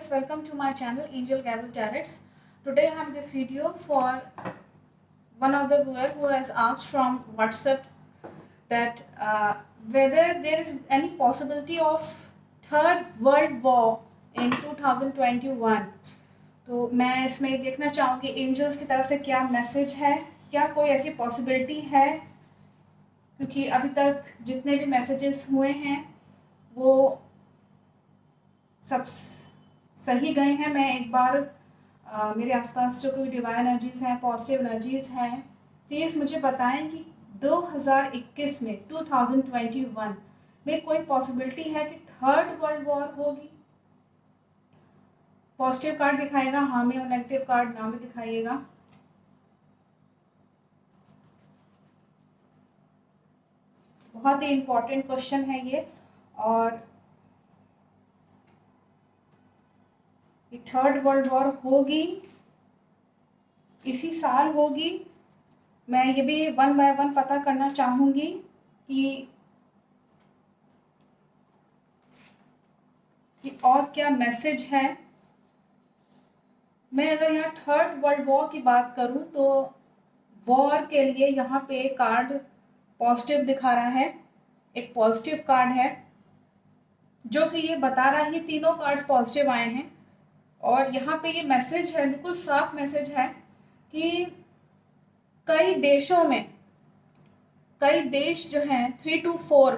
viewers, welcome to my channel Angel Gabriel Jarrett's. Today I have this video for one of the viewers who has asked from WhatsApp that whether there is any possibility of third world war in 2021. तो मैं इसमें देखना चाहूँगी angels की तरफ से क्या message है, क्या कोई ऐसी पॉसिबिलिटी है, क्योंकि अभी तक जितने भी मैसेजेस हुए हैं वो सब सही गए हैं। मैं एक बार मेरे आसपास जो कोई डिवाइन एनर्जीज़ हैं, पॉजिटिव एनर्जीज़ हैं, प्लीज़ मुझे बताएं कि 2021 में 2021 में कोई पॉसिबिलिटी है कि थर्ड वर्ल्ड वॉर होगी। पॉजिटिव कार्ड दिखाएगा हाँ में और नेगेटिव कार्ड ना में दिखाइएगा। बहुत ही इम्पोर्टेंट क्वेश्चन है ये, और थर्ड वर्ल्ड वॉर होगी, इसी साल होगी। मैं ये भी वन बाय वन पता करना चाहूँगी कि और क्या मैसेज है। मैं अगर यहाँ थर्ड वर्ल्ड वॉर की बात करूँ तो वॉर के लिए यहाँ पे कार्ड पॉजिटिव दिखा रहा है, एक पॉजिटिव कार्ड है जो कि ये बता रहा है, ये तीनों कार्ड्स पॉजिटिव आए हैं। और यहाँ पे ये मैसेज है, बिल्कुल साफ मैसेज है कि कई देशों में, कई देश जो हैं 3 to 4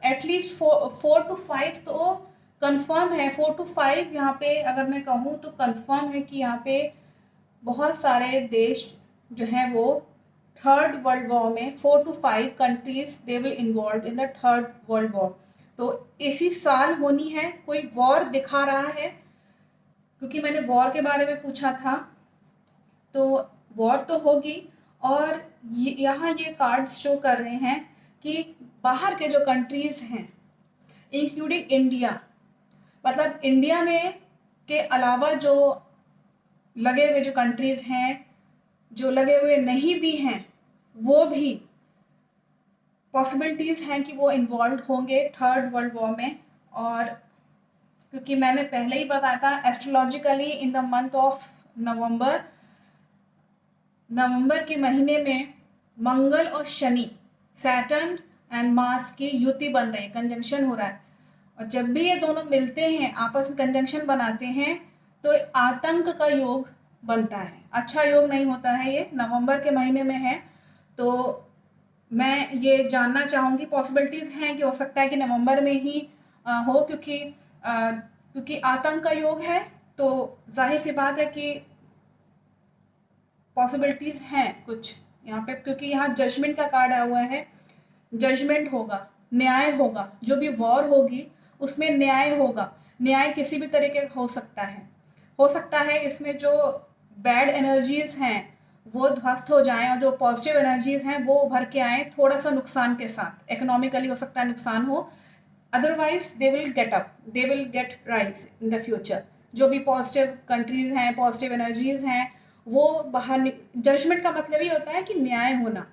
एटलीस्ट 4 to 5 तो कंफर्म है। 4 to 5 यहाँ पे अगर मैं कहूँ तो कंफर्म है कि यहाँ पे बहुत सारे देश जो हैं वो थर्ड वर्ल्ड वॉर में 4 to 5 countries they will involve in the third world war. तो इसी साल होनी है। कोई वॉर दिखा रहा है, क्योंकि मैंने वॉर के बारे में पूछा था, तो वॉर तो होगी। और यहाँ ये कार्ड्स शो कर रहे हैं कि बाहर के जो कंट्रीज़ हैं इंक्लूडिंग इंडिया, मतलब इंडिया में के अलावा जो लगे हुए जो कंट्रीज़ हैं, जो लगे हुए नहीं भी हैं, वो भी पॉसिबिलिटीज़ हैं कि वो इन्वॉल्व होंगे थर्ड वर्ल्ड वॉर में। और क्योंकि मैंने पहले ही बताया था astrologically in the month of November के महीने में मंगल और शनि, सैटर्न एंड मार्स की युति बन रही है, कंजंक्शन हो रहा है। और जब भी ये दोनों मिलते हैं, आपस में कंजंक्शन बनाते हैं, तो आतंक का योग बनता है। अच्छा योग नहीं होता है। ये नवंबर के महीने में है, तो मैं ये जानना चाहूँगी, पॉसिबिलिटीज़ हैं कि हो सकता है कि नवंबर में ही हो, क्योंकि आतंक का योग है, तो जाहिर सी बात है कि पॉसिबिलिटीज़ हैं कुछ यहाँ पे, क्योंकि यहाँ जजमेंट का कार्ड आया हुआ है। जजमेंट होगा, न्याय होगा, जो भी वॉर होगी उसमें न्याय होगा। न्याय किसी भी तरीके का हो सकता है इसमें जो बैड एनर्जीज़ हैं वो ध्वस्त हो जाएं और जो पॉजिटिव एनर्जीज़ हैं वो उभर के आएँ, थोड़ा सा नुकसान के साथ। इकोनॉमिकली हो सकता है नुकसान हो, otherwise they will get up, they will get rise in the future. जो भी पॉजिटिव कंट्रीज़ हैं, पॉजिटिव एनर्जीज़ हैं, वो बाहर। जजमेंट का मतलब ही होता है कि न्याय होना।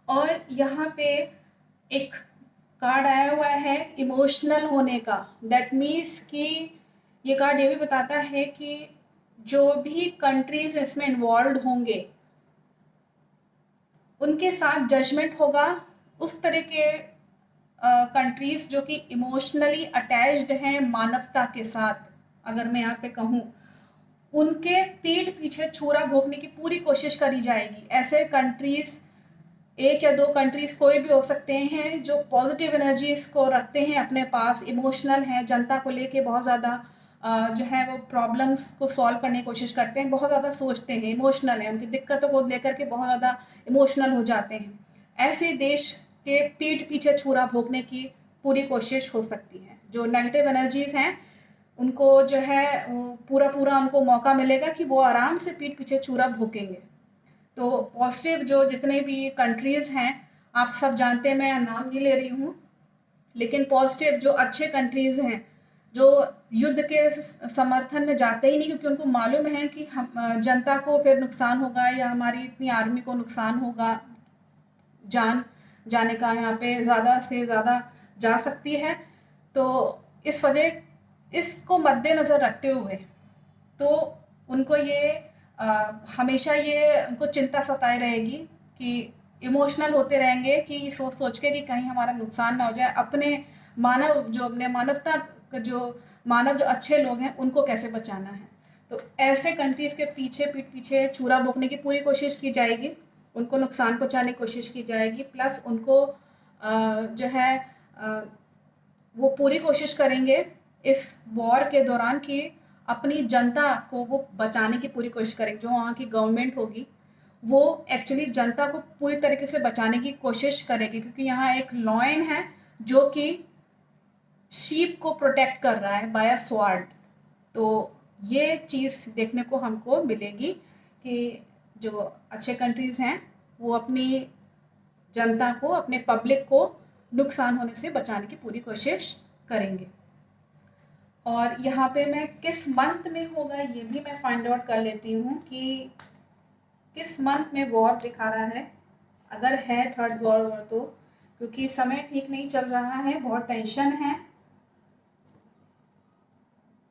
और यहाँ पे एक कार्ड आया हुआ है इमोशनल होने का। दैट मीन्स कि ये कार्ड ये भी बताता है कि जो भी कंट्रीज इसमें इन्वॉल्व होंगे उनके साथ जजमेंट होगा। उस तरह के कंट्रीज जो कि इमोशनली अटैच्ड हैं मानवता के साथ, अगर मैं यहाँ पे कहूँ, उनके पीठ पीछे छुरा भोंकने की पूरी कोशिश करी जाएगी। ऐसे कंट्रीज़, 1 या 2 कंट्रीज़ कोई भी हो सकते हैं जो पॉजिटिव एनर्जीज़ को रखते हैं अपने पास, इमोशनल हैं, जनता को लेके बहुत ज़्यादा जो है वो प्रॉब्लम्स को सॉल्व करने की कोशिश करते हैं, बहुत ज़्यादा सोचते हैं, इमोशनल हैं, उनकी दिक्कतों को लेकर के बहुत ज़्यादा इमोशनल हो जाते हैं। ऐसे देश के पीठ पीछे छुरा भोंकने की पूरी कोशिश हो सकती है। जो नेगेटिव एनर्जीज़ हैं उनको जो है पूरा उनको मौका मिलेगा कि वो आराम से पीठ पीछे छुरा भोंकेंगे। तो पॉजिटिव जो जितने भी कंट्रीज़ हैं, आप सब जानते हैं, मैं नाम नहीं ले रही हूँ, लेकिन पॉजिटिव जो अच्छे कंट्रीज़ हैं, जो युद्ध के समर्थन में जाते ही नहीं, क्योंकि उनको मालूम है कि हम जनता को फिर नुकसान होगा या हमारी इतनी आर्मी को नुकसान होगा, जान जाने का यहाँ पे ज़्यादा से ज़्यादा जा सकती है। तो इस वजह इसको मद्देनज़र रखते हुए तो उनको ये हमेशा ये उनको चिंता सताए रहेगी कि इमोशनल होते रहेंगे कि सोच सोच के कि कहीं हमारा नुकसान ना हो जाए, अपने मानवता जो मानव जो अच्छे लोग हैं उनको कैसे बचाना है। तो ऐसे कंट्रीज़ के पीठ पीछे छुरा भोंकने की पूरी कोशिश की जाएगी, उनको नुकसान पहुंचाने की कोशिश की जाएगी, प्लस उनको जो है वो पूरी कोशिश करेंगे इस वॉर के दौरान कि अपनी जनता को वो बचाने की पूरी कोशिश करेंगे। जो वहाँ की गवर्नमेंट होगी वो एक्चुअली जनता को पूरी तरीके से बचाने की कोशिश करेगी, क्योंकि यहाँ एक लॉयन है जो कि शीप को प्रोटेक्ट कर रहा है बाय अ स्वॉर्ड। तो ये चीज़ देखने को हमको मिलेगी कि जो अच्छे कंट्रीज़ हैं वो अपनी जनता को, अपने पब्लिक को नुकसान होने से बचाने की पूरी कोशिश करेंगे। और यहाँ पे मैं किस मंथ में होगा ये भी मैं फाइंड आउट कर लेती हूँ कि किस मंथ में वॉर दिखा रहा है, अगर है थर्ड वॉर तो, क्योंकि समय ठीक नहीं चल रहा है, बहुत टेंशन है।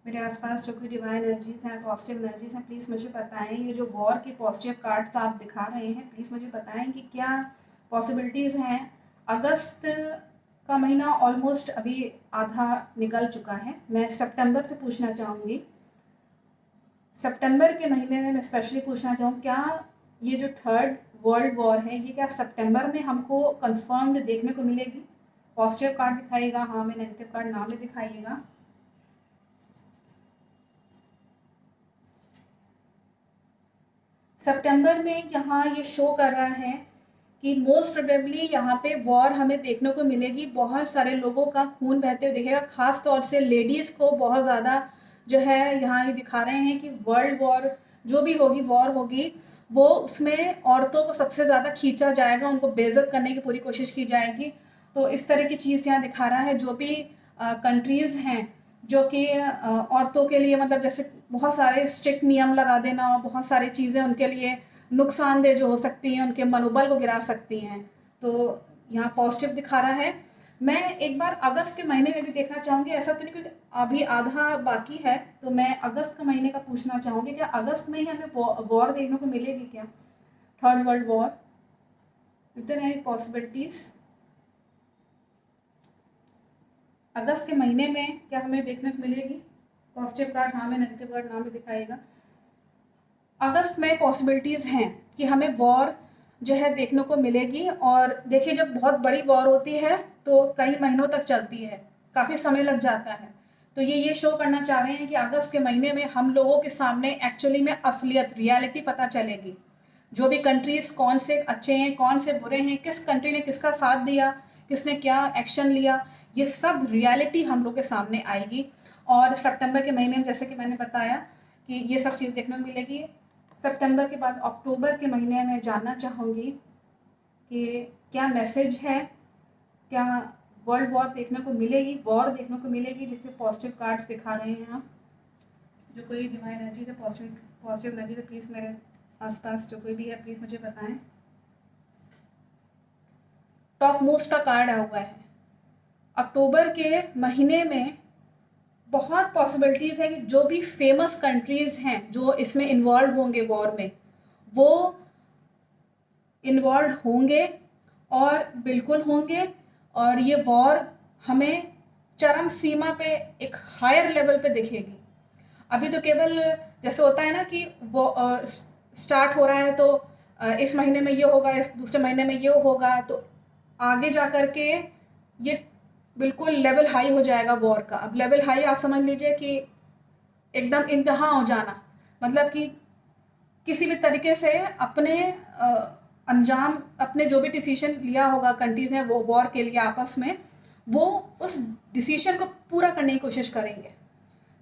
मेरे आसपास जो भी डिवाइन एनर्जीज हैं, पॉजिटिव एनर्जीज हैं, प्लीज़ मुझे बताएं ये जो वॉर के पॉजिटिव कार्ड्स आप दिखा रहे हैं, प्लीज़ मुझे बताएं कि क्या पॉसिबिलिटीज़ हैं। अगस्त का महीना ऑलमोस्ट अभी आधा निकल चुका है, मैं सितंबर से पूछना चाहूँगी। सितंबर के महीने में मैं स्पेशली पूछना चाहूँ, क्या ये जो थर्ड वर्ल्ड वॉर है ये क्या सितंबर में हमको कंफर्म्ड देखने को मिलेगी? पॉजिटिव कार्ड दिखाइएगा हाँ में, नेगेटिव कार्ड ना में दिखाइएगा। सितंबर में यहाँ ये शो कर रहा है कि मोस्ट प्रोबेबली यहाँ पे वॉर हमें देखने को मिलेगी, बहुत सारे लोगों का खून बहते हुए दिखेगा, खास तौर से लेडीज़ को बहुत ज़्यादा जो है यहाँ ये दिखा रहे हैं कि वर्ल्ड वॉर जो भी होगी, वॉर होगी, वो उसमें औरतों को सबसे ज़्यादा खींचा जाएगा, उनको बेइज्जत करने की पूरी कोशिश की जाएगी। तो इस तरह की चीज़ यहाँ दिखा रहा है। जो भी कंट्रीज़ हैं जो कि औरतों के लिए मतलब जैसे बहुत सारे स्ट्रिक्ट नियम लगा देना और बहुत सारी चीज़ें उनके लिए नुकसानदेह जो हो सकती हैं, उनके मनोबल को गिरा सकती हैं, तो यहाँ पॉजिटिव दिखा रहा है। मैं एक बार अगस्त के महीने में भी देखना चाहूँगी, ऐसा तो नहीं क्योंकि अभी आधा बाकी है, तो मैं अगस्त के महीने का पूछना चाहूँगी क्या अगस्त में ही हमें वॉर देखने को मिलेगी क्या, third world war? Is there any possibilities अगस्त के महीने में क्या हमें देखने को मिलेगी? पॉजिटिव कार्ड हाँ में, नेगेटिव कार्ड ना में दिखाएगा। अगस्त में पॉसिबिलिटीज़ हैं कि हमें वॉर जो है देखने को मिलेगी। और देखिए जब बहुत बड़ी वॉर होती है तो कई महीनों तक चलती है, काफ़ी समय लग जाता है। तो ये शो करना चाह रहे हैं कि अगस्त के महीने में हम लोगों के सामने एक्चुअली में असलियत, रियलिटी पता चलेगी। जो भी कंट्रीज़ कौन से अच्छे हैं, कौन से बुरे हैं, किस कंट्री ने किसका साथ दिया, किसने क्या एक्शन लिया, ये सब रियलिटी हम लोग के सामने आएगी। और सितंबर के महीने में जैसे कि मैंने बताया कि ये सब चीज़ देखने को मिलेगी। सितंबर के बाद अक्टूबर के महीने में जानना चाहूँगी कि क्या मैसेज है, क्या वर्ल्ड वॉर देखने को मिलेगी, वॉर देखने को मिलेगी, जिससे पॉजिटिव कार्ड्स दिखा रहे हैं आप। जो कोई डिवाइन एनर्जी है, पॉजिटिव एनर्जी, तो प्लीज़ मेरे आसपास जो कोई भी है प्लीज़ मुझे बताएं। टॉप मोस्ट का कार्ड आया हुआ है। अक्टूबर के महीने में बहुत पॉसिबिलिटीज़ है कि जो भी फेमस कंट्रीज़ हैं जो इसमें इन्वॉल्व होंगे वॉर में, वो इन्वॉल्व होंगे और बिल्कुल होंगे। और ये वॉर हमें चरम सीमा पे एक हायर लेवल पे दिखेगी। अभी तो केवल जैसे होता है ना कि वो स्टार्ट हो रहा है तो इस महीने में ये होगा, इस दूसरे महीने में ये होगा, तो आगे जा कर के ये बिल्कुल लेवल हाई हो जाएगा वॉर का। अब लेवल हाई आप समझ लीजिए कि एकदम इंतहा हो जाना, मतलब कि किसी भी तरीके से अपने अंजाम, अपने जो भी डिसीजन लिया होगा कंट्रीज़ ने वो वॉर के लिए आपस में, वो उस डिसीजन को पूरा करने की कोशिश करेंगे।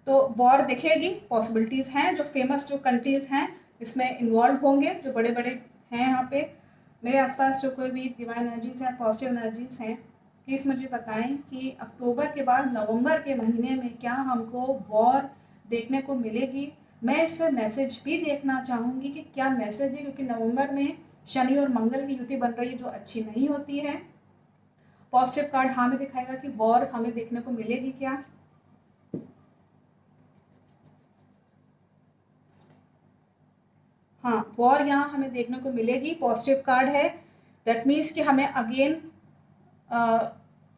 तो वॉर दिखेगी, पॉसिबिलिटीज़ हैं, जो फेमस जो कंट्रीज़ हैं इसमें इन्वॉल्व होंगे, जो बड़े बड़े हैं यहाँ पे। मेरे आसपास जो कोई भी डिवाइन एनर्जीज़ हैं, पॉजिटिव एनर्जीज़ हैं, प्लीज़ मुझे बताएं कि अक्टूबर के बाद नवंबर के महीने में क्या हमको वॉर देखने को मिलेगी। मैं इस पर मैसेज भी देखना चाहूँगी कि क्या मैसेज है, क्योंकि नवंबर में शनि और मंगल की युति बन रही है जो अच्छी नहीं होती है। पॉजिटिव कार्ड हाँ में दिखाएगा कि वॉर हमें देखने को मिलेगी क्या। वॉर यहाँ हमें देखने को मिलेगी, पॉजिटिव कार्ड है। दैट मीन्स कि हमें अगेन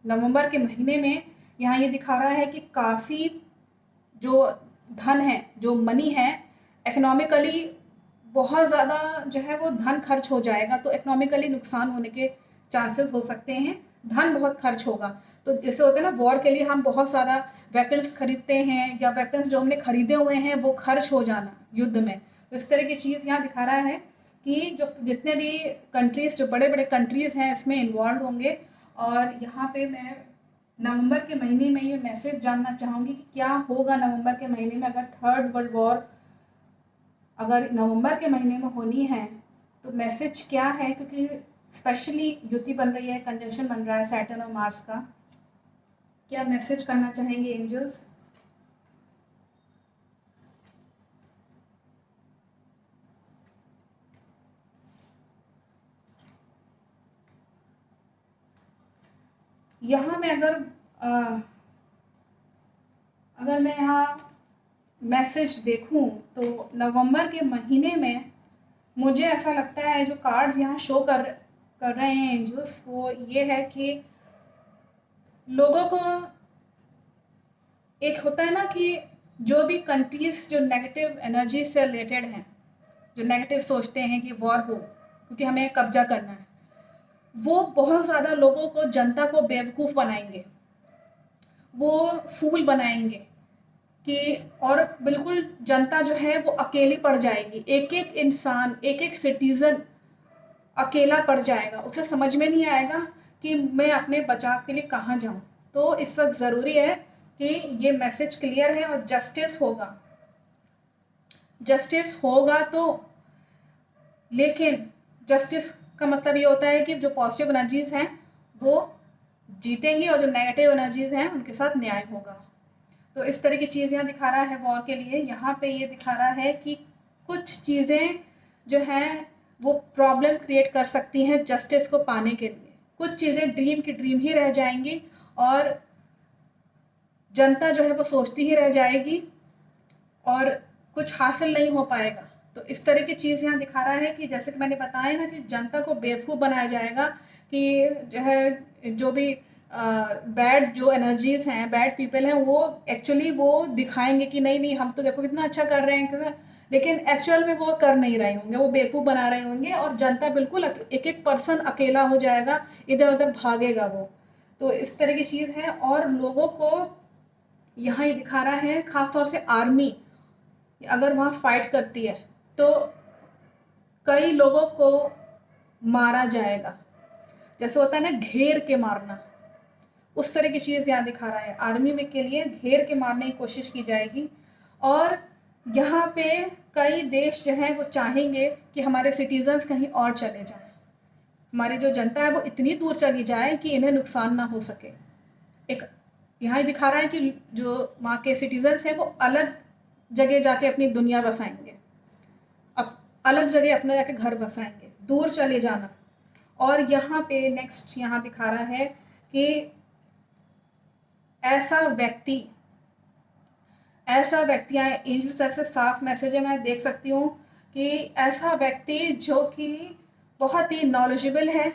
नवंबर के महीने में यहाँ ये दिखा रहा है कि काफ़ी जो धन है, जो मनी है, इकोनॉमिकली बहुत ज़्यादा जो है वो धन खर्च हो जाएगा, तो इकोनॉमिकली नुकसान होने के चांसेस हो सकते हैं, धन बहुत खर्च होगा। तो जैसे होता है ना, वॉर के लिए हम बहुत ज़्यादा वेपन्स खरीदते हैं, या वेपन्स जो हमने खरीदे हुए हैं वो खर्च हो जाना युद्ध में, तो इस तरह की चीज़ यहाँ दिखा रहा है कि जो जितने भी कंट्रीज़, जो बड़े बड़े कंट्रीज़ हैं इसमें इन्वॉल्व होंगे। और यहाँ पे मैं नवंबर के महीने में ये मैसेज जानना चाहूँगी कि क्या होगा नवंबर के महीने में, अगर थर्ड वर्ल्ड वॉर अगर नवंबर के महीने में होनी है तो मैसेज क्या है, क्योंकि स्पेशली युति बन रही है, कंजंक्शन बन रहा है सैटर्न और मार्स का। क्या मैसेज करना चाहेंगे एंजल्स? यहाँ मैं अगर मैं यहाँ मैसेज देखूं तो नवंबर के महीने में मुझे ऐसा लगता है, जो कार्ड्स यहाँ शो कर रहे हैं एंजल्स, वो ये है कि लोगों को एक होता है ना कि जो भी कंट्रीज जो नेगेटिव एनर्जी से रिलेटेड हैं, जो नेगेटिव सोचते हैं कि वॉर हो क्योंकि हमें कब्जा करना है, वो बहुत ज़्यादा लोगों को, जनता को बेवकूफ़ बनाएंगे, वो फूल बनाएंगे कि, और बिल्कुल जनता जो है वो अकेली पड़ जाएगी, एक एक इंसान, एक एक सिटीज़न अकेला पड़ जाएगा, उसे समझ में नहीं आएगा कि मैं अपने बचाव के लिए कहाँ जाऊँ। तो इस वक्त ज़रूरी है कि ये मैसेज क्लियर है और जस्टिस होगा, जस्टिस होगा। तो लेकिन जस्टिस का मतलब ये होता है कि जो पॉजिटिव एनर्जीज़ हैं वो जीतेंगी और जो नेगेटिव एनर्जीज़ हैं उनके साथ न्याय होगा। तो इस तरह की चीज़ यहाँ दिखा रहा है वॉर के लिए। यहाँ पे ये दिखा रहा है कि कुछ चीज़ें जो हैं वो प्रॉब्लम क्रिएट कर सकती हैं जस्टिस को पाने के लिए। कुछ चीज़ें ड्रीम की ड्रीम ही रह जाएंगी और जनता जो है वो सोचती ही रह जाएगी और कुछ हासिल नहीं हो पाएगा। तो इस तरह की चीज़ यहाँ दिखा रहा है कि जैसे कि मैंने बताया ना कि जनता को बेवकूफ़ बनाया जाएगा कि जो है, जो भी बैड जो एनर्जीज़ हैं, बैड पीपल हैं, वो एक्चुअली वो दिखाएंगे कि नहीं नहीं हम तो देखो कितना अच्छा कर रहे हैं, लेकिन एक्चुअल में वो कर नहीं रहे होंगे, वो बेवकूफ़ बना रहे होंगे और जनता बिल्कुल एक एक पर्सन अकेला हो जाएगा, इधर उधर भागेगा वो। तो इस तरह की चीज़ है। और लोगों को यहाँ ये दिखा रहा है, ख़ासतौर से आर्मी अगर वहाँ फाइट करती है तो कई लोगों को मारा जाएगा, जैसे होता है ना घेर के मारना, उस तरह की चीज़ यहाँ दिखा रहा है। आर्मी में के लिए घेर के मारने की कोशिश की जाएगी। और यहाँ पे कई देश जो हैं वो चाहेंगे कि हमारे सिटीजन्स कहीं और चले जाएं, हमारी जो जनता है वो इतनी दूर चली जाए कि इन्हें नुकसान ना हो सके। एक यहाँ दिखा रहा है कि जो वहाँ के सिटीजन्स हैं वो अलग जगह जाके अपनी दुनिया बसाएंगे, अब अलग जगह अपना जाके घर बसाएंगे, दूर चले जाना। और यहाँ पे नेक्स्ट यहाँ दिखा रहा है कि ऐसा व्यक्ति एंजल्स ऐसे साफ मैसेज है, मैं देख सकती हूँ कि ऐसा व्यक्ति जो कि बहुत ही नॉलेजेबल है,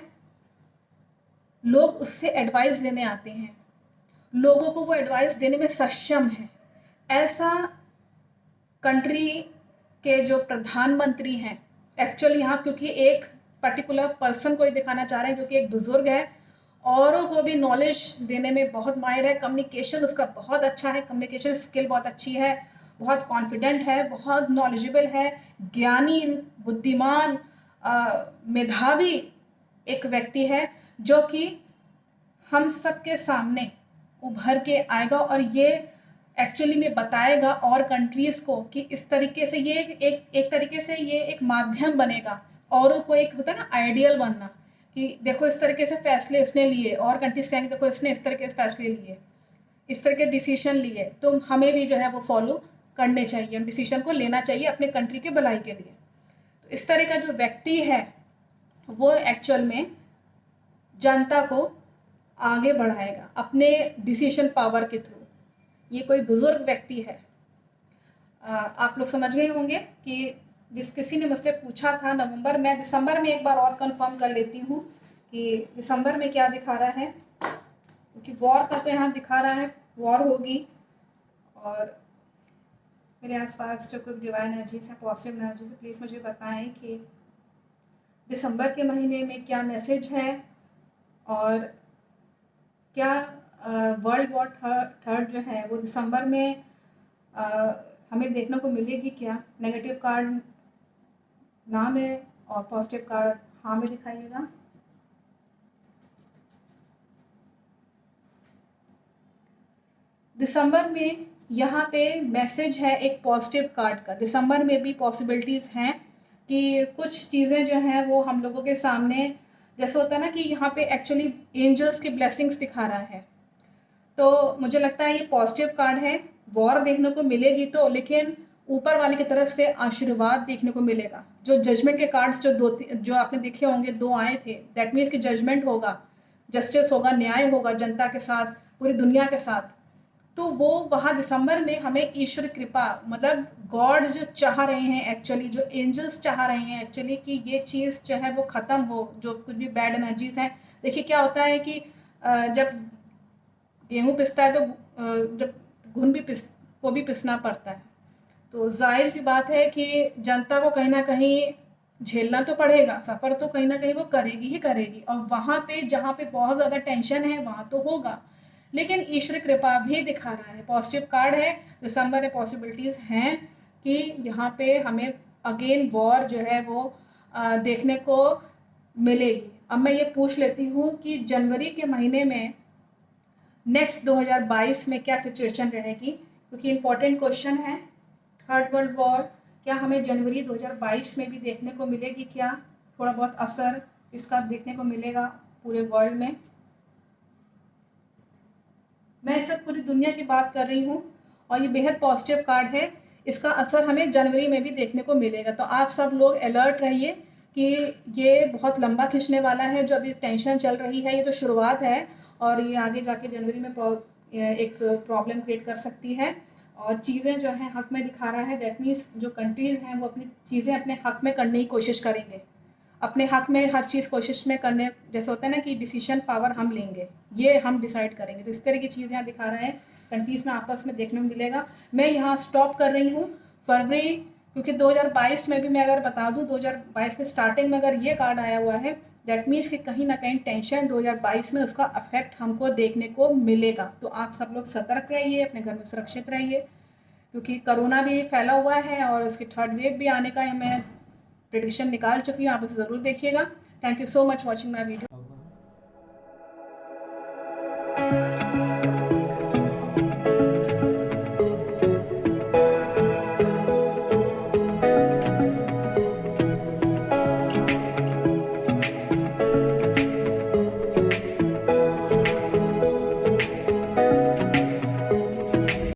लोग उससे एडवाइस लेने आते हैं, लोगों को वो एडवाइस देने में सक्षम है। ऐसा कंट्री के जो प्रधानमंत्री हैं, एक्चुअली यहाँ क्योंकि एक पर्टिकुलर पर्सन को ही दिखाना चाह रहे हैं जो कि एक बुजुर्ग है, औरों को भी नॉलेज देने में बहुत माहिर है, कम्युनिकेशन उसका बहुत अच्छा है, कम्युनिकेशन स्किल बहुत अच्छी है, बहुत कॉन्फिडेंट है, बहुत नॉलेजेबल है, ज्ञानी, बुद्धिमान, मेधावी एक व्यक्ति है जो कि हम सबके सामने उभर के आएगा और ये एक्चुअली में बताएगा और कंट्रीज़ को कि इस तरीके से ये एक तरीके से ये एक माध्यम बनेगा, औरों को एक होता है ना आइडियल बनना कि देखो इस तरीके से फैसले इसने लिए, और कंट्रीज कहेंगे देखो इसने इस तरीके से फैसले लिए, इस तरह के डिसीजन लिए, तो हमें भी जो है वो फॉलो करने चाहिए, उन डिसीजन को लेना चाहिए अपने कंट्री के भलाई के लिए। तो इस तरह का जो व्यक्ति है वो एक्चुअल में जनता को आगे बढ़ाएगा अपने डिसीजन पावर के थ्रू। ये कोई बुजुर्ग व्यक्ति है। आप लोग समझ गए होंगे कि किसी ने मुझसे पूछा था नवंबर में, दिसंबर में एक बार और कंफर्म कर लेती हूँ कि दिसंबर में क्या दिखा रहा है, क्योंकि वॉर का तो यहाँ दिखा रहा है वॉर होगी। और मेरे आसपास जो कुछ डिवाइन एनर्जीज है, पॉजिटिव एनर्जीज है, प्लीज़ मुझे बताएं कि दिसंबर के महीने में क्या मैसेज है और क्या वर्ल्ड वॉर थर्ड जो है वो दिसंबर में हमें देखने को मिलेगी क्या। नेगेटिव कार्ड ना में और पॉजिटिव कार्ड हाँ में दिखाइएगा। दिसंबर में यहाँ पे मैसेज है एक पॉजिटिव कार्ड का। दिसंबर में भी पॉसिबिलिटीज़ हैं कि कुछ चीज़ें जो हैं वो हम लोगों के सामने, जैसे होता है ना कि यहाँ पे एक्चुअली एंजल्स की ब्लेसिंग्स दिखा रहा है, तो मुझे लगता है ये पॉजिटिव कार्ड है। वॉर देखने को मिलेगी तो, लेकिन ऊपर वाले की तरफ से आशीर्वाद देखने को मिलेगा। जो जजमेंट के कार्ड्स जो आपने देखे होंगे 2 आए थे, दैट मीन्स कि जजमेंट होगा, जस्टिस होगा, न्याय होगा जनता के साथ, पूरी दुनिया के साथ। तो वो वहाँ दिसंबर में हमें ईश्वर कृपा, मतलब गॉड जो चाह रहे हैं एक्चुअली, जो एंजल्स चाह रहे हैं एक्चुअली कि ये चीज़ जो है वो ख़त्म हो, जो कुछ भी बैड एनर्जीज हैं। देखिए क्या होता है कि जब गेहूँ पिसता है तो जब घुन भी पिसना पड़ता है, तो जाहिर सी बात है कि जनता को कहीं ना कहीं झेलना तो पड़ेगा, सफ़र तो कहीं ना कहीं वो करेगी ही करेगी। और वहाँ पे जहाँ पे बहुत ज़्यादा टेंशन है वहाँ तो होगा, लेकिन ईश्वर कृपा भी दिखा रहा है। पॉजिटिव कार्ड है, दिसंबर में पॉसिबिलिटीज़ हैं कि यहाँ पे हमें अगेन वॉर जो है वो देखने को मिलेगी। अब मैं ये पूछ लेती हूँ कि जनवरी के महीने में नेक्स्ट 2022 में क्या सिचुएशन रहेगी, क्योंकि इम्पोर्टेंट क्वेश्चन है। थर्ड वर्ल्ड वॉर क्या हमें जनवरी 2022 में भी देखने को मिलेगी क्या? थोड़ा बहुत असर इसका देखने को मिलेगा पूरे वर्ल्ड में। मैं इस पूरी दुनिया की बात कर रही हूँ और ये बेहद पॉजिटिव कार्ड है। इसका असर हमें जनवरी में भी देखने को मिलेगा। तो आप सब लोग अलर्ट रहिए कि ये बहुत लंबा खिंचने वाला है। जो अभी टेंशन चल रही है ये तो शुरुआत है, और ये आगे जाके जनवरी में एक प्रॉब्लम क्रिएट कर सकती है। और चीज़ें जो हैं हक में दिखा रहा है, दैट मीन्स जो कंट्रीज़ हैं वो अपनी चीज़ें अपने हक में करने की कोशिश करेंगे, अपने हक में हर चीज़ कोशिश में करने, जैसे होता है ना कि डिसीजन पावर हम लेंगे, ये हम डिसाइड करेंगे। तो इस तरह की चीज़ यहाँ दिखा रहा है, कंट्रीज़ में आपस में देखने को मिलेगा। मैं यहाँ स्टॉप कर रही हूँ फरवरी, क्योंकि 2022 में भी मैं अगर बता दूँ 2022 के स्टार्टिंग में अगर ये कार्ड आया हुआ है, दैट मीन्स कि कहीं ना कहीं टेंशन 2022 में उसका अफेक्ट हमको देखने को मिलेगा। तो आप सब लोग सतर्क रहिए, अपने घर में सुरक्षित रहिए, क्योंकि कोरोना भी फैला हुआ है और उसकी थर्ड वेव भी आने का मैं प्रेडिक्शन निकाल चुकी हूँ। आप इसे ज़रूर देखिएगा। Thank you so much watching my video.